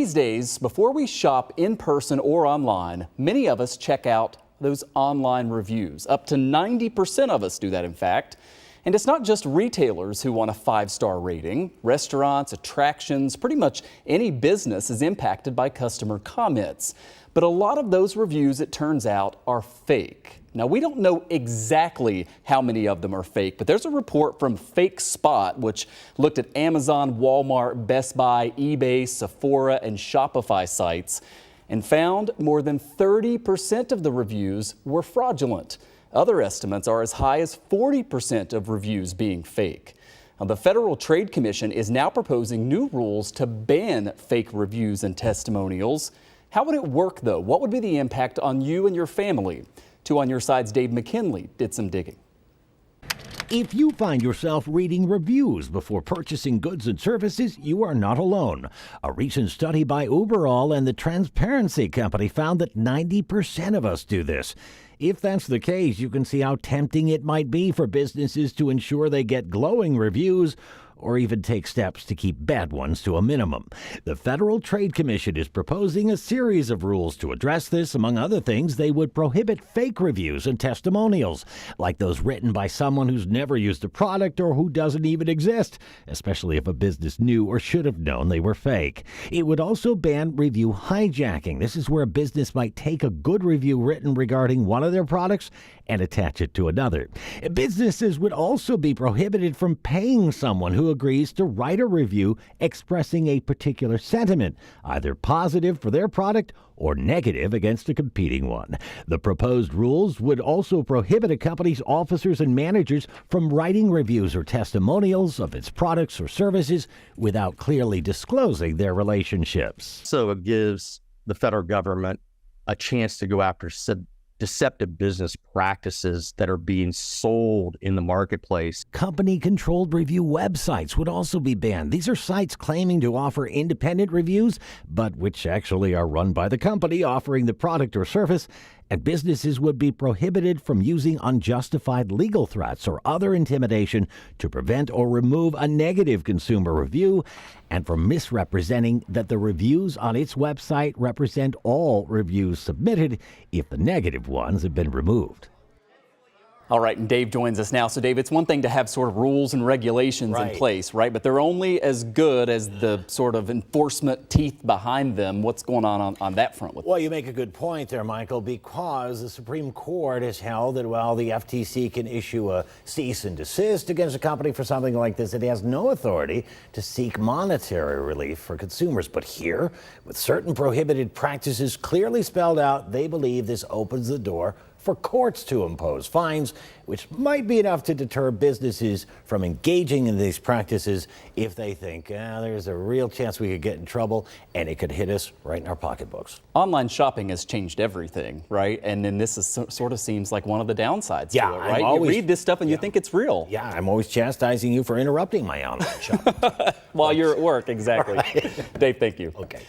These days, before we shop in person or online, many of us check out those online reviews. Up to 90% of us do that, in fact. And it's not just retailers who want a 5-star rating. Restaurants, attractions, pretty much any business is impacted by customer comments. But a lot of those reviews, it turns out, are fake. Now, we don't know exactly how many of them are fake, but there's a report from Fake Spot, which looked at Amazon, Walmart, Best Buy, eBay, Sephora, and Shopify sites, and found more than 30% of the reviews were fraudulent. Other estimates are as high as 40% of reviews being fake. Now, the Federal Trade Commission is now proposing new rules to ban fake reviews and testimonials. How would it work, though? What would be the impact on you and your family? 2 on your side's Dave McKinley did some digging. If you find yourself reading reviews before purchasing goods and services, you are not alone. A recent study by Uberall and the Transparency Company found that 90% of us do this. If that's the case, you can see how tempting it might be for businesses to ensure they get glowing reviews or even take steps to keep bad ones to a minimum. The Federal Trade Commission is proposing a series of rules to address this. Among other things, they would prohibit fake reviews and testimonials, like those written by someone who's never used a product or who doesn't even exist, especially if a business knew or should have known they were fake. It would also ban review hijacking. This is where a business might take a good review written regarding one of their products and attach it to another. Businesses would also be prohibited from paying someone who agrees to write a review expressing a particular sentiment, either positive for their product or negative against a competing one. The proposed rules would also prohibit a company's officers and managers from writing reviews or testimonials of its products or services without clearly disclosing their relationships. So it gives the federal government a chance to go after deceptive business practices that are being sold in the marketplace. Company-controlled review websites would also be banned. These are sites claiming to offer independent reviews, but which actually are run by the company offering the product or service, and businesses would be prohibited from using unjustified legal threats or other intimidation to prevent or remove a negative consumer review, and from misrepresenting that the reviews on its website represent all reviews submitted if the negative ones have been removed. All right, and Dave joins us now. So, Dave, it's one thing to have sort of rules and regulations in place, right? But they're only as good as the sort of enforcement teeth behind them. What's going on that front with Well, you make a good point there, Michael, because the Supreme Court has held that while the FTC can issue a cease and desist against a company for something like this, it has no authority to seek monetary relief for consumers. But here, with certain prohibited practices clearly spelled out, they believe this opens the door for courts to impose fines, which might be enough to deter businesses from engaging in these practices if they think there's a real chance we could get in trouble and it could hit us right in our pocketbooks. Online shopping has changed everything, right? And then this is sort of seems like one of the downsides to it, right? You read this stuff and you think it's real. Yeah, I'm always chastising you for interrupting my online shopping. While you're at work, exactly. Dave, thank you. Okay.